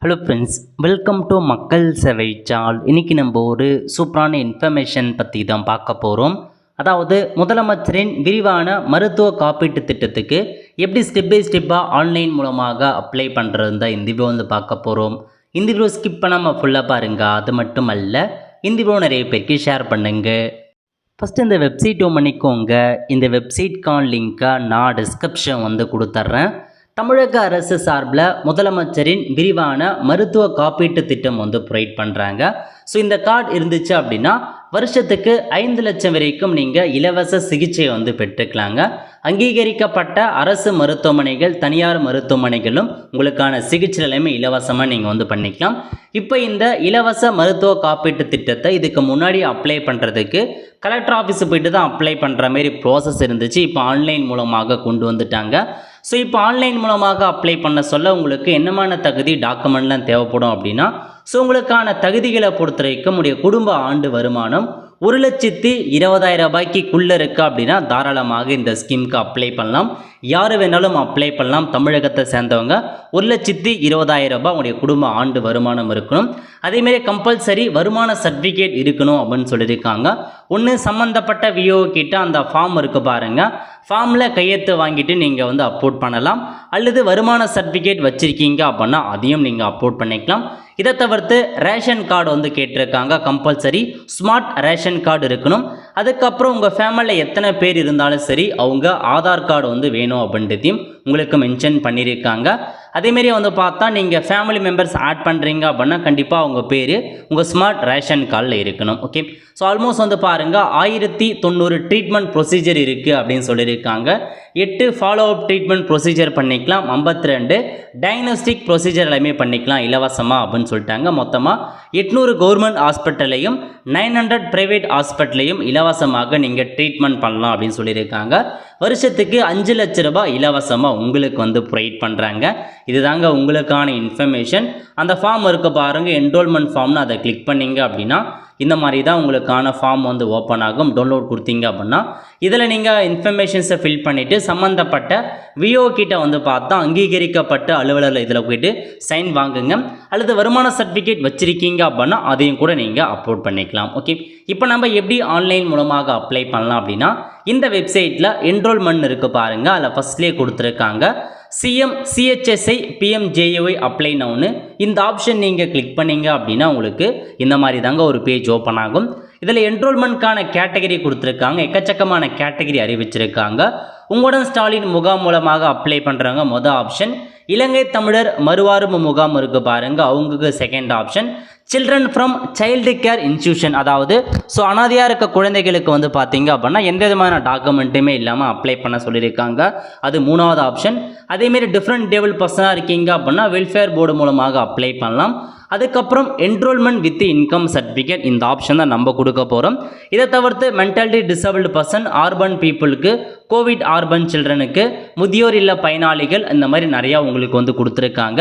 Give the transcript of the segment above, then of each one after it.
Hello friends, welcome to மக்கள் சேவை channel. இன்றைக்கி நம்ம ஒரு சூப்பரான இன்ஃபர்மேஷன் பற்றி தான் பார்க்க போகிறோம். அதாவது முதலமைச்சரின் விரிவான மருத்துவ காப்பீட்டு திட்டத்துக்கு எப்படி ஸ்டெப் பை ஸ்டெப்பாக ஆன்லைன் மூலமாக அப்ளை பண்ணுறது தான் இந்த வீடியோ வந்து பார்க்க போகிறோம். இந்த வீடியோ ஸ்கிப் பண்ணாமல் ஃபுல்லாக பாருங்கள். அது மட்டும் அல்ல, இந்த வீடியோ நிறைய பேருக்கு ஷேர் பண்ணுங்க. ஃபஸ்ட்டு இந்த வெப்சைட் பண்ணிக்கோங்க. இந்த வெப்சைட்கான லிங்க்கை நான் டிஸ்கிரிப்ஷன் வந்து கொடுத்துட்றேன். தமிழக அரசு சார்பில் முதலமைச்சரின் விரிவான மருத்துவ காப்பீட்டு திட்டம் வந்து ப்ரொவைட் பண்ணுறாங்க. ஸோ இந்த கார்டு இருந்துச்சு அப்படின்னா வருஷத்துக்கு 5 லட்சம் வரைக்கும் நீங்கள் இலவச சிகிச்சை வந்து பெற்றுக்கலாங்க. அங்கீகரிக்கப்பட்ட அரசு மருத்துவமனைகள், தனியார் மருத்துவமனைகளும் உங்களுக்கான சிகிச்சை எல்லாமே இலவசமாக நீங்கள் வந்து பண்ணிக்கலாம். இப்போ இந்த இலவச மருத்துவ காப்பீட்டு திட்டத்தை இதுக்கு முன்னாடி அப்ளை பண்ணுறதுக்கு கலெக்டர் ஆஃபீஸு போயிட்டு தான் அப்ளை பண்ணுற மாதிரி ப்ராசஸ் இருந்துச்சு. இப்போ ஆன்லைன் மூலமாக கொண்டு வந்துட்டாங்க. ஸோ இப்போ ஆன்லைன் மூலமாக அப்ளை பண்ண சொல்ல உங்களுக்கு என்னமான தகுதி டாக்குமெண்ட்லாம் தேவைப்படும் அப்படின்னா, ஸோ உங்களுக்கான தகுதிகளை பொறுத்த வரைக்கும் உடைய குடும்ப ஆண்டு வருமானம் 1,20,000 ரூபாய்க்குள்ளே இருக்குது அப்படின்னா தாராளமாக இந்த ஸ்கீமுக்கு அப்ளை பண்ணலாம். யார் வேணாலும் அப்ளை பண்ணலாம். தமிழகத்தை சேர்ந்தவங்க 1,20,000 ரூபாய் உங்களுடைய குடும்ப ஆண்டு வருமானம் இருக்கணும். அதேமாரி கம்பல்சரி வருமான சர்டிஃபிகேட் இருக்கணும் அப்படின்னு சொல்லியிருக்காங்க. ஒன்று சம்மந்தப்பட்ட விஓ கிட்ட அந்த ஃபார்ம் இருக்குது பாருங்கள், ஃபார்மில் கையெழுத்து வாங்கிட்டு நீங்கள் வந்து அப்லோட் பண்ணலாம். அல்லது வருமான சர்டிஃபிகேட் வச்சுருக்கீங்க அப்படின்னா அதையும் நீங்கள் அப்லோட் பண்ணிக்கலாம். இதை தவிர்த்து ரேஷன் கார்டு வந்து கேட்டிருக்காங்க. கம்பல்சரி ஸ்மார்ட் ரேஷன் கார்டு இருக்கணும். அதுக்கப்புறம் உங்கள் ஃபேமிலியில் எத்தனை பேர் இருந்தாலும் சரி அவங்க ஆதார் கார்டு வந்து வேணும் அப்படின்றதையும் உங்களுக்கு மென்ஷன் பண்ணியிருக்காங்க. அதேமாரி வந்து பார்த்தா நீங்கள் ஃபேமிலி மெம்பர்ஸ் ஆட் பண்ணுறீங்க அப்படின்னா கண்டிப்பாக உங்கள் பேர் உங்கள் ஸ்மார்ட் ரேஷன் கார்டில் இருக்கணும். ஓகே, ஸோ ஆல்மோஸ்ட் வந்து பாருங்கள் 1090 ட்ரீட்மெண்ட் ப்ரொசீஜர் இருக்குது அப்படின்னு சொல்லியிருக்காங்க. 8 ஃபாலோ அப் ட்ரீட்மெண்ட் ப்ரொசீஜர் பண்ணிக்கலாம். 52 டயக்னோஸ்டிக் ப்ரொசீஜர் எல்லாமே பண்ணிக்கலாம் இலவசமாக அப்படின்னு சொல்லிட்டாங்க. மொத்தமாக 800 கவர்மெண்ட் ஹாஸ்பிட்டலையும் 900 ப்ரைவேட் ஹாஸ்பிட்டலையும் இலவசமாக நீங்கள் ட்ரீட்மெண்ட் பண்ணலாம் அப்படின்னு சொல்லியிருக்காங்க. வருஷத்துக்கு 5 லட்ச ரூபாய் இலவசமாக உங்களுக்கு வந்து ப்ரொவைட் பண்ணுறாங்க. இதுதாங்க உங்களுக்கான இன்ஃபர்மேஷன். அந்த ஃபார்ம் இருக்க பாருங்கள், என்ரோல்மெண்ட் ஃபார்ம்னு அதை கிளிக் பண்ணிங்க அப்படின்னா இந்த மாதிரி தான் உங்களுக்கான ஃபார்ம் வந்து ஓப்பன் ஆகும். டவுன்லோட் கொடுத்தீங்க அப்படின்னா இதில் நீங்கள் இன்ஃபர்மேஷன்ஸை ஃபில் பண்ணிவிட்டு சம்மந்தப்பட்ட விஓ கிட்ட வந்து பார்த்தா அங்கீகரிக்கப்பட்ட அலுவலர் இதில் போய்ட்டு சைன் வாங்குங்க. அல்லது வருமான சர்டிஃபிகேட் வச்சுருக்கீங்க அப்படின்னா அதையும் கூட நீங்கள் அப்லோட் பண்ணிக்கலாம். ஓகே, இப்போ நம்ம எப்படி ஆன்லைன் மூலமாக அப்ளை பண்ணலாம் அப்படின்னா, இந்த வெப்சைட்டில் என்ரோல்மெண்ட் இருக்குது பாருங்கள், அதில் ஃபஸ்ட்லேயே கொடுத்துருக்காங்க சிஎம் சிஹெச்எஸ்ஐ பிஎம்ஜேஒய் அப்ளை நவுன்னு. இந்த ஆப்ஷன் நீங்கள் கிளிக் பண்ணீங்க அப்படின்னா உங்களுக்கு இந்த மாதிரி தாங்க ஒரு பேஜ் ஓப்பன் ஆகும். இதில் என்ரோல்மெண்ட்கான கேட்டகரி கொடுத்துருக்காங்க. எக்கச்சக்கமான கேட்டகரி அறிவிச்சிருக்காங்க. உங்களுடன் ஸ்டாலின் முகாம் மூலமாக அப்ளை பண்ணுறாங்க. மொதல் ஆப்ஷன் இலங்கை தமிழர் மறுவாழ்வு முகாம் இருக்குது பாருங்கள், அவங்களுக்கு second option children from child care institution, அதாவது ஸோ அனாதையாக இருக்க குழந்தைகளுக்கு வந்து பார்த்தீங்க அப்படின்னா எந்த விதமான டாக்குமெண்ட்டுமே இல்லாமல் அப்ளை பண்ண சொல்லியிருக்காங்க, அது மூணாவது ஆப்ஷன். அதேமாரி டிஃப்ரெண்ட் டேபிள் பர்சனாக இருக்கீங்க அப்படின்னா வெல்ஃபேர் போர்டு மூலமாக அப்ளை பண்ணலாம். அதுக்கப்புறம் என்ரோல்மெண்ட் வித் இன்கம் சர்டிஃபிகேட், இந்த ஆப்ஷன் தான் நம்ம கொடுக்க போகிறோம். இதை தவிர்த்து மென்டலி டிசபிள்டு பர்சன், ஆர்பன் பீப்புளுக்கு, கோவிட் ஆர்பன் சில்ட்ரனுக்கு, முதியோர் இல்ல பயனாளிகள், இந்த மாதிரி நிறையா உங்களுக்கு வந்து கொடுத்துருக்காங்க.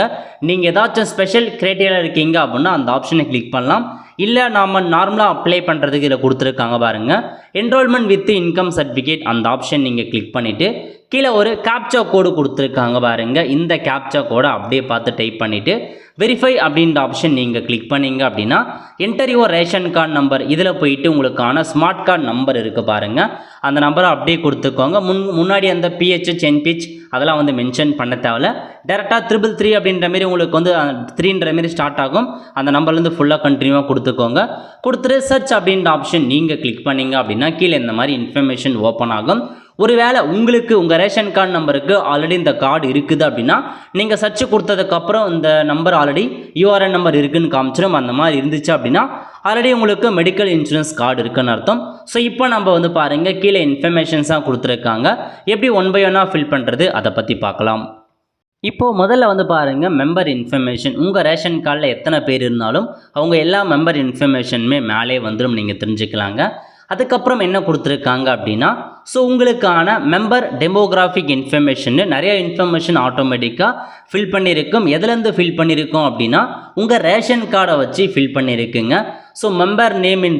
நீங்கள் ஏதாச்சும் ஸ்பெஷல் கிரைட்டீரியா இருக்கீங்க அப்படின்னா அந்த ஆப்ஷனை கிளிக் பண்ணலாம். இல்லை நாம் நார்மலாக அப்ளை பண்ணுறதுக்கு இதில் கொடுத்துருக்காங்க பாருங்கள், என்ரோல்மெண்ட் வித் இன்கம் சர்டிஃபிகேட், அந்த ஆப்ஷன் நீங்கள் கிளிக் பண்ணிவிட்டு கீழே ஒரு கேப்சா கோடு கொடுத்துருக்காங்க பாருங்கள். இந்த கேப்சா கோடை அப்படியே பார்த்து டைப் பண்ணிவிட்டு வெரிஃபை அப்படின்ற ஆப்ஷன் நீங்கள் கிளிக் பண்ணிங்க அப்படின்னா enter your ration card number, இதில் போயிட்டு உங்களுக்கான ஸ்மார்ட் கார்டு நம்பர் இருக்குது பாருங்கள், அந்த நம்பரை அப்படியே கொடுத்துக்கோங்க. முன்னாடி அந்த பிஹெச் என்பிஹெச் அதெல்லாம் வந்து மென்ஷன் பண்ண தேவையில்ல. டேரெக்டாக 333 அப்படின்ற மாரி உங்களுக்கு வந்து 3ன்ற மாரி ஸ்டார்ட் ஆகும். அந்த நம்பர்லேருந்து ஃபுல்லாக கண்டினியூவாக கொடுத்துக்கோங்க. கொடுத்துட்டு சர்ச் அப்படின்ற ஆப்ஷன் நீங்கள் கிளிக் பண்ணிங்க அப்படின்னா கீழே இந்த மாதிரி இன்ஃபர்மேஷன் ஓப்பன் ஆகும். ஒருவேளை உங்களுக்கு உங்கள் ரேஷன் கார்டு நம்பருக்கு ஆல்ரெடி இந்த கார்டு இருக்குது அப்படின்னா நீங்கள் சர்ச் கொடுத்ததுக்கப்புறம் இந்த நம்பர் ஆல்ரெடி யூஆர்என் நம்பர் இருக்குதுன்னு காமிச்சிடும். அந்த மாதிரி இருந்துச்சு அப்படின்னா ஆல்ரெடி உங்களுக்கு மெடிக்கல் இன்சூரன்ஸ் கார்டு இருக்குன்னு அர்த்தம். ஸோ இப்போ நம்ம வந்து பாருங்கள் கீழே இன்ஃபர்மேஷன்ஸாக கொடுத்துருக்காங்க. எப்படி 1 by 1 ஃபில் பண்ணுறது அதை பற்றி பார்க்கலாம். இப்போது முதல்ல வந்து பாருங்கள் மெம்பர் இன்ஃபர்மேஷன். உங்கள் ரேஷன் கார்டில் எத்தனை பேர் இருந்தாலும் அவங்க எல்லா மெம்பர் இன்ஃபர்மேஷனுமே மேலே வந்துடும், நீங்கள் தெரிஞ்சுக்கலாங்க. அதுக்கப்புறம் என்ன கொடுத்துருக்காங்க அப்படின்னா, ஸோ உங்களுக்கான மெம்பர் டெமோகிராஃபிக் இன்ஃபர்மேஷன் நிறைய இன்ஃபர்மேஷன் ஆட்டோமேட்டிக்காக ஃபில் பண்ணியிருக்கும். எதுலேருந்து ஃபில் பண்ணியிருக்கோம் அப்படின்னா உங்கள் ரேஷன் கார்டை வச்சு ஃபில் பண்ணியிருக்குங்க. ஸோ மெம்பர் நேம் இன்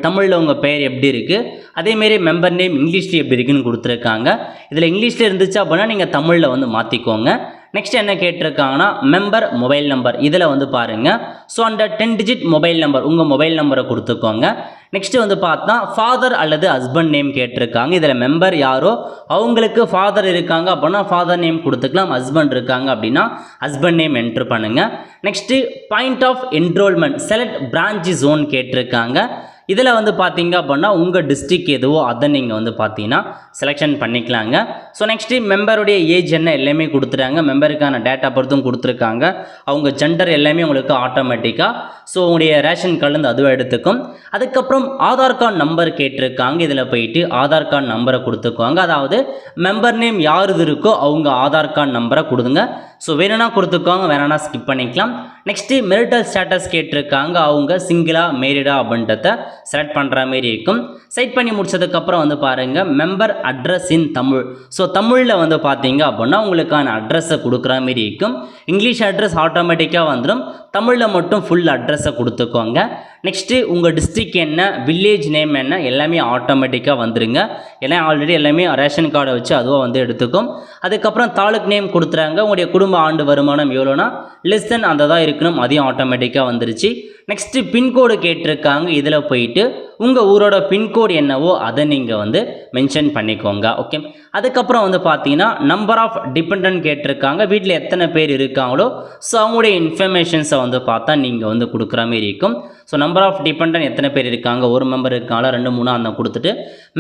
தமிழில் உங்கள் பெயர் எப்படி இருக்குது, அதேமாரி மெம்பர் நேம் இங்கிலீஷில் எப்படி இருக்குன்னு கொடுத்துருக்காங்க. இதில் இங்கிலீஷில் இருந்துச்சு அப்படின்னா நீங்கள் தமிழில் வந்து மாற்றிக்கோங்க. நெக்ஸ்ட் என்ன கேட்டிருக்காங்கன்னா மெம்பர் மொபைல் நம்பர் இதில் வந்து பாருங்கள். ஸோ அந்த 10 டிஜிட் மொபைல் நம்பர் உங்கள் மொபைல் நம்பரை கொடுத்துக்கோங்க. நெக்ஸ்ட் வந்து பார்த்தா ஃபாதர் அல்லது ஹஸ்பண்ட் நேம் கேட்டிருக்காங்க. இதில் மெம்பர் யாரோ அவங்களுக்கு ஃபாதர் இருக்காங்க அப்படின்னா ஃபாதர் நேம் கொடுத்துக்கலாம். ஹஸ்பண்ட் இருக்காங்க அப்படின்னா ஹஸ்பண்ட் நேம் என்ட்ரு பண்ணுங்கள். Next point of enrolment select branch zone கேட்டிருக்காங்க. இதில் வந்து பார்த்தீங்க அப்படின்னா உங்கள் டிஸ்ட்ரிக் எதுவோ அதை நீங்கள் வந்து பார்த்தீங்கன்னா செலெக்ஷன் பண்ணிக்கலாங்க. ஸோ நெக்ஸ்ட்டு மெம்பருடைய ஏஜ் என்ன எல்லாமே கொடுத்துட்டாங்க. மெம்பருக்கான டேட் ஆஃப் பர்த்தும் கொடுத்துருக்காங்க. அவங்க ஜெண்டர் எல்லாமே உங்களுக்கு ஆட்டோமேட்டிக்காக ஸோ உங்களுடைய ரேஷன் கார்டுலேருந்து அதுவும் எடுத்துக்கும். அதுக்கப்புறம் ஆதார் கார்டு நம்பர் கேட்டிருக்காங்க. இதில் போயிட்டு ஆதார் கார்டு நம்பரை கொடுத்துக்குவாங்க. அதாவது மெம்பர் நேம் யார் இருக்கோ அவங்க ஆதார் கார்டு நம்பரை கொடுங்க. ஸோ வேணும்னா கொடுத்துக்கோங்க, வேணும்னா ஸ்கிப் பண்ணிக்கலாம். நெக்ஸ்ட்டு மெரிட்டல் ஸ்டேட்டஸ் கேட்டிருக்காங்க. அவங்க சிங்கிளா மேரிடா அப்படின்றத செலக்ட் பண்ணுற மாரி இருக்கும். செலக்ட் பண்ணி முடிச்சதுக்கப்புறம் வந்து பாருங்கள் மெம்பர் அட்ரஸ் இன் தமிழ். ஸோ தமிழில் வந்து பார்த்தீங்க அப்படின்னா உங்களுக்கான அட்ரஸை கொடுக்குற மாரி இருக்கும். இங்கிலீஷ் அட்ரஸ் ஆட்டோமேட்டிக்காக வந்துடும். தமிழில் மட்டும் ஃபுல் அட்ரஸை கொடுத்துக்கோங்க. நெக்ஸ்ட்டு உங்கள் டிஸ்ட்ரிக் என்ன, வில்லேஜ் நேம் என்ன எல்லாமே ஆட்டோமேட்டிக்காக வந்துடுங்க. ஏன்னா ஆல்ரெடி எல்லாமே ரேஷன் கார்டை வச்சு அதுவாக வந்து எடுத்துக்கும். அதுக்கப்புறம் தாலுக் நேம் கொடுத்துறாங்க. உங்களுடைய குடும்ப ஆண்டு வருமானம் எவ்வளோனா லெஸ் தென் அந்த தான் இருக்கணும். அதையும் ஆட்டோமேட்டிக்காக வந்துருச்சு. நெக்ஸ்ட்டு பின்கோடு கேட்டிருக்காங்க. இதில் போயிட்டு உங்கள் ஊரோட பின்கோடு என்னவோ அதை நீங்கள் வந்து மென்ஷன் பண்ணிக்கோங்க. ஓகே. அதுக்கப்புறம் வந்து பார்த்தீங்கன்னா நம்பர் ஆஃப் டிபெண்டன்ட் கேட்டிருக்காங்க. வீட்டில் எத்தனை பேர் இருக்காங்களோ ஸோ அவங்களுடைய இன்ஃபர்மேஷன்ஸை வந்து பார்த்தா நீங்கள் வந்து கொடுக்குற மாரி இருக்கும். ஸோ நம்பர் ஆஃப் டிபெண்டன்ட் எத்தனை பேர் இருக்காங்க, ஒரு மெம்பர் இருக்காங்களா 2 3 அந்த கொடுத்துட்டு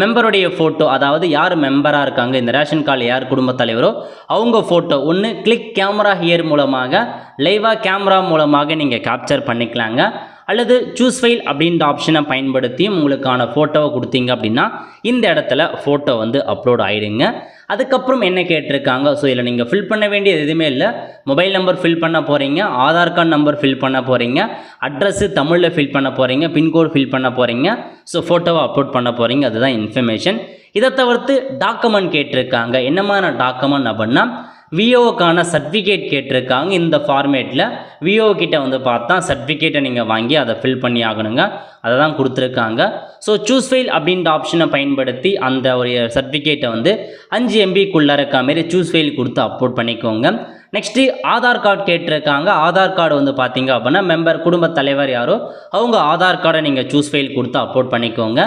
மெம்பருடைய ஃபோட்டோ, அதாவது யார் மெம்பராக இருக்காங்க இந்த ரேஷன் கார்டில் யார் குடும்பத் தலைவரோ அவங்க ஃபோட்டோ ஒன்று கிளிக் கேமரா ஹியர் மூலமாக லைவாக கேமரா மூலமாக நீங்கள் கேப்சர் பண்ணிக்கலாங்க. அல்லது சூஸ் ஃபைல் அப்படின்ற ஆப்ஷனை பயன்படுத்தியும் உங்களுக்கான ஃபோட்டோவை கொடுத்தீங்க அப்படின்னா இந்த இடத்துல ஃபோட்டோ வந்து அப்லோட் ஆகிடுங்க. அதுக்கப்புறம் என்ன கேட்டிருக்காங்க, ஸோ இதில் நீங்கள் ஃபில் பண்ண வேண்டியது எதுவுமே இல்லை. மொபைல் நம்பர் ஃபில் பண்ண போகிறீங்க, ஆதார் கார்டு நம்பர் ஃபில் பண்ண போகிறீங்க, அட்ரஸ்ஸு தமிழில் ஃபில் பண்ண போகிறீங்க, பின்கோடு ஃபில் பண்ண போகிறீங்க, ஸோ ஃபோட்டோவை அப்லோட் பண்ண போகிறீங்க. அதுதான் இன்ஃபர்மேஷன். இதை தவிர்த்து டாக்குமெண்ட் கேட்டிருக்காங்க. என்னமான டாக்குமெண்ட் அப்படின்னா விஓக்கான சர்டிஃபிகேட் கேட்டிருக்காங்க. இந்த ஃபார்மேட்டில் விஓ கிட்ட வந்து பார்த்தா சர்டிஃபிகேட்டை நீங்கள் வாங்கி அதை ஃபில் பண்ணி ஆகணுங்க. அதை தான் கொடுத்துருக்காங்க. ஸோ சூஸ் ஃபைல் அப்படின்ற ஆப்ஷனை பயன்படுத்தி அந்த ஒரு சர்டிஃபிகேட்டை வந்து 5 MBக்குள்ளே இருக்க மாரி சூஸ் ஃபைல் கொடுத்து அப்லோட் பண்ணிக்கோங்க. நெக்ஸ்ட்டு ஆதார் கார்டு கேட்டிருக்காங்க. ஆதார் கார்டு வந்து பார்த்தீங்க அப்படின்னா மெம்பர் குடும்பத் தலைவர் யாரோ அவங்க ஆதார் கார்டை நீங்கள் சூஸ் ஃபைல் கொடுத்து அப்லோட் பண்ணிக்கோங்க.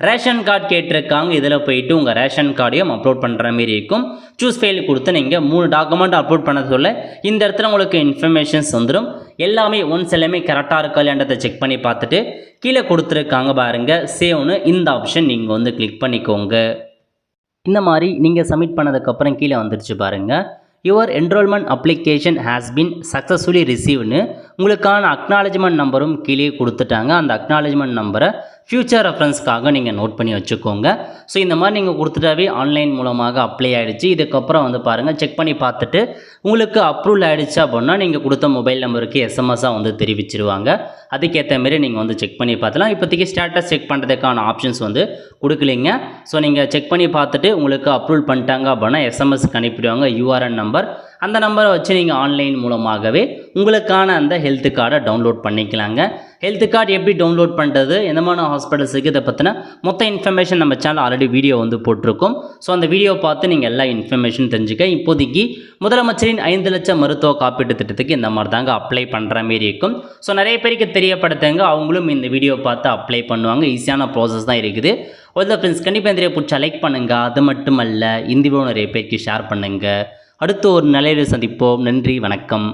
ரேஷன் கார்டு கேட்டிருக்காங்க. இதில் போயிட்டு உங்கள் ரேஷன் கார்டையும் அப்லோட் பண்ணுற மாரி இருக்கும். சூஸ் ஃபைல் கொடுத்து நீங்கள் 3 டாக்குமெண்ட் அப்லோட் பண்ண சொல்ல இந்த இடத்துல உங்களுக்கு இன்ஃபர்மேஷன்ஸ் வந்துடும். எல்லாமே ஒன்ஸ் எல்லாமே கரெக்டாக இருக்கா இல்லைன்றதை செக் பண்ணி பார்த்துட்டு கீழே கொடுத்துருக்காங்க பாருங்கள் சேவ்னு இந்த ஆப்ஷன் நீங்கள் வந்து கிளிக் பண்ணிக்கோங்க. இந்த மாதிரி நீங்கள் சப்மிட் பண்ணதுக்கப்புறம் கீழே வந்துருச்சு பாருங்கள். Your enrolment application has been successfully ரிசீவ்னு உங்களுக்கான அக்னாலஜ்மெண்ட் நம்பரும் கீழே கொடுத்துட்டாங்க. அந்த அக்னாலஜ்மெண்ட் நம்பரை ஃப்யூச்சர் ரெஃபரன்ஸ்க்காக நீங்கள் நோட் பண்ணி வச்சுக்கோங்க. ஸோ இந்த மாதிரி நீங்கள் கொடுத்துட்டாவே ஆன்லைன் மூலமாக அப்ளை ஆகிடுச்சு. இதுக்கப்புறம் வந்து பாருங்கள் செக் பண்ணி பார்த்துட்டு உங்களுக்கு அப்ரூவல் ஆகிடுச்சு அப்படின்னா நீங்கள் கொடுத்த மொபைல் நம்பருக்கு எஸ்எம்எஸ்ஸாக வந்து தெரிவிச்சிருவாங்க. அதுக்கேற்ற மாரி நீங்கள் வந்து செக் பண்ணி பார்த்துலாம். இப்போதைக்கு ஸ்டேட்டஸ் செக் பண்ணுறதுக்கான ஆப்ஷன்ஸ் வந்து கொடுக்கலிங்க. ஸோ நீங்கள் செக் பண்ணி பார்த்துட்டு உங்களுக்கு அப்ரூவல் பண்ணிட்டாங்க அப்படின்னா எஸ்எம்எஸ்க்கு அனுப்பிடுவாங்க யூஆர்என் நம்பர். அந்த நம்பரை வச்சு நீங்கள் ஆன்லைன் மூலமாகவே உங்களுக்கான அந்த ஹெல்த் கார்டை டவுன்லோட் பண்ணிக்கலாங்க. ஹெல்த் கார்டு எப்படி டவுன்லோட் பண்ணுறது, எந்தமான ஹாஸ்பிட்டல்ஸுக்கு இதை பற்றின மொத்த இன்ஃபர்மேஷன் நம்ம சேனல் ஆல்ரெடி வீடியோ வந்து போட்டிருக்கோம். ஸோ அந்த வீடியோ பார்த்து நீங்கள் எல்லா இன்ஃபர்மேஷன் தெரிஞ்சுக்க. இப்போதைக்கு முதலமைச்சரின் 5 லட்சம் மருத்துவ காப்பீட்டு திட்டத்துக்கு இந்த மாதிரி தாங்க அப்ளை பண்ணுற மாரி இருக்கும். ஸோ நிறைய பேருக்கு தெரியப்படுத்துங்க, அவங்களும் இந்த வீடியோ பார்த்து அப்ளை பண்ணுவாங்க. ஈஸியான ப்ராசஸ் தான் இருக்குது. ஒரு ஃப்ரெண்ட்ஸ் கண்டிப்பாக இந்த வீடியோ பிடிச்சா லைக் பண்ணுங்கள். அது மட்டும் அல்ல இந்த வீடியோ நிறைய பேருக்கு ஷேர் பண்ணுங்கள். அடுத்து ஒரு நல்ல சந்திப்போம். நன்றி, வணக்கம்.